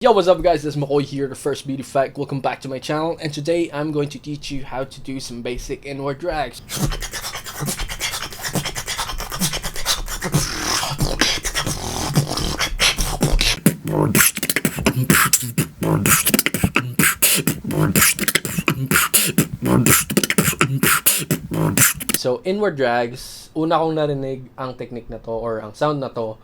Yo, what's up guys, this is Mckoy here, the first beauty fact. Welcome back to my channel, and today I'm going to teach you how to do some basic inward drags. So, inward drags, una kong narinig ang technique na to or ang sound na to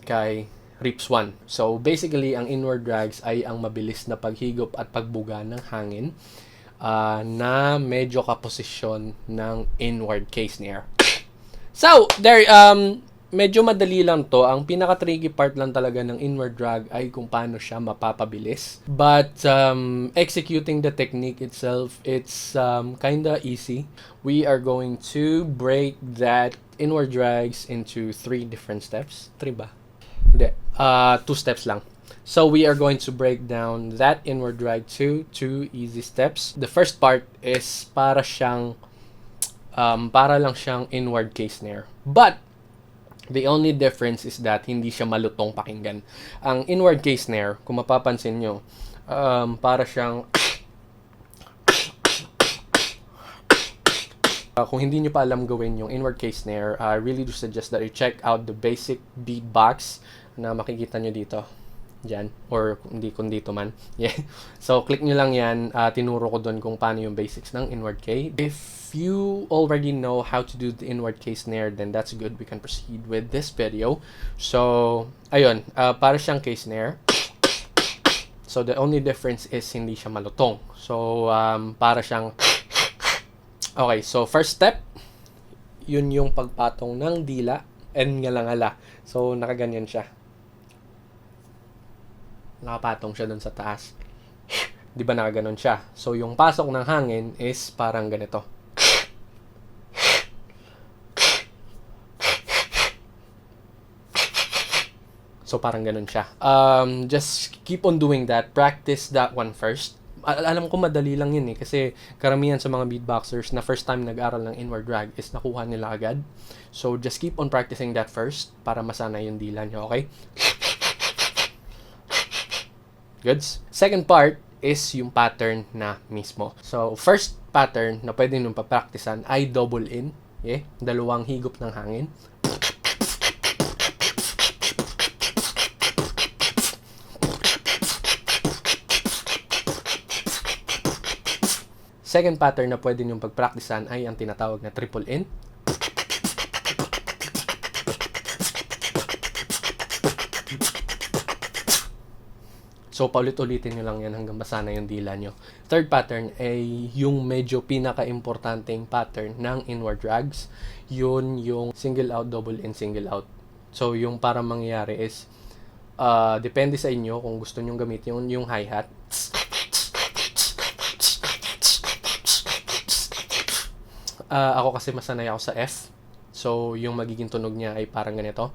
kay Reeps One. So, basically, ang inward drags ay ang mabilis na paghigop at pagbuga ng hangin na medyo kaposisyon ng inward case snare. So, there, medyo madali lang to. Ang pinaka-tricky part lang talaga ng inward drag ay kung paano siya mapapabilis. But, executing the technique itself, it's kinda easy. We are going to break that inward drags into 3 different steps. 3 ba? Hindi. 2 steps lang. So, we are going to break down that inward drag to 2 easy steps. The first part is para lang siyang inward case snare. But, the only difference is that hindi siya malutong pakinggan. Ang inward case snare, kung mapapansin nyo, para siyang kung hindi nyo pa alam gawin yung inward case snare, I really do suggest that you check out the basic Beatbox na makikita nyo dito. Diyan. Or kung dito man. Yeah. So, click nyo lang yan. Tinuro ko doon kung paano yung basics ng inward K. If you already know how to do the inward K snare, then that's good. We can proceed with this video. So, ayun. Para siyang K snare. So, the only difference is hindi siya malutong. So, para siyang okay, so first step, yun yung pagpatong ng dila and ngalangala. So, nakaganyan siya. Nakapatong siya dun sa taas. Di ba nakaganon siya? So, yung pasok ng hangin is parang ganito. So, parang ganon siya. Just keep on doing that. Practice that one first. Alam ko madali lang yun kasi karamihan sa mga beatboxers na first time nag-aral ng inward drag is nakuha nila agad. So, just keep on practicing that first para masanay yung dila nyo, okay? Goods? Second part is yung pattern na mismo. So, first pattern na pwede nyo papraktisan ay double in. Yeah? Dalawang higop ng hangin. Second pattern na pwede nyo pagpraktisan ay ang tinatawag na triple in. So, paulit-ulitin nyo lang yan hanggang masanay yung dila nyo. Third pattern ay yung medyo pinaka-importanteng pattern ng inward drags. Yun yung single out, double in, single out. So, yung para mangyayari is, depende sa inyo kung gusto nyo gamitin yung hi-hat. Ako kasi masanay ako sa F. So, yung magiging tunog niya ay parang ganito.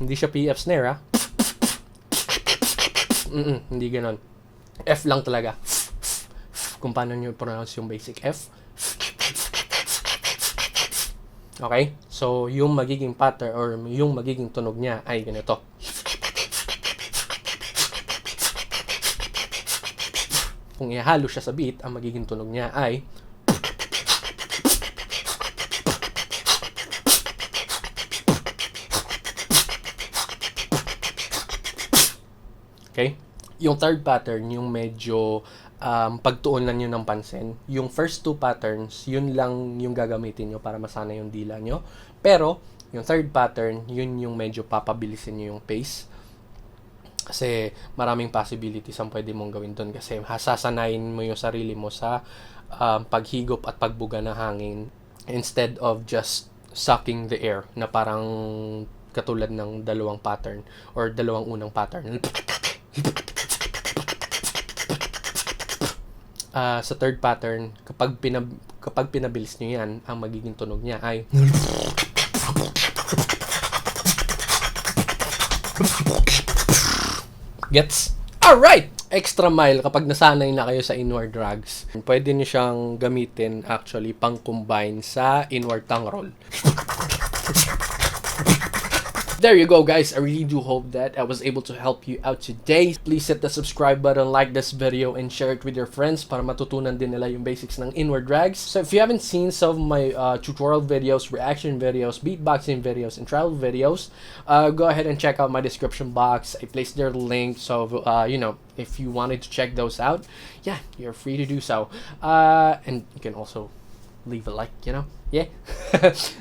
Hindi siya PF snare, ha? Hindi ganon. F lang talaga. Kung paano nyo pronounce yung basic F. Okay? So, yung magiging pattern or yung magiging tunog niya ay ganito. Kung ihalo siya sa beat, ang magiging tunog niya ay okay? Yung third pattern, yung medyo pagtuunan nyo ng pansin. Yung first 2 patterns, yun lang yung gagamitin nyo para masana yung dila nyo. Pero, yung third pattern, yun yung medyo papabilisin nyo yung pace. Kasi maraming possibilities ang pwede mong gawin doon. Kasi hasasanayin mo yung sarili mo sa paghigop at pagbuga ng hangin instead of just sucking the air na parang katulad ng dalawang pattern or dalawang unang pattern. Sa third pattern, kapag pinabilis nyo yan, ang magiging tunog niya ay gets? Alright! Extra mile kapag nasanay na kayo sa inward drags. Pwede nyo siyang gamitin actually pang-combine sa inward tongue roll. There you go, guys. I really do hope that I was able to help you out today. Please hit the subscribe button, like this video, and share it with your friends para matutunan din nila yung basics ng Innward Drags. So if you haven't seen some of my tutorial videos, reaction videos, beatboxing videos, and travel videos, go ahead and check out my description box. I placed their link, so you know, if you wanted to check those out, yeah, you're free to do so. And you can also leave a like, you know. Yeah.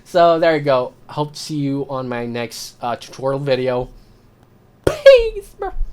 So there you go. Hope to see you on my next tutorial video.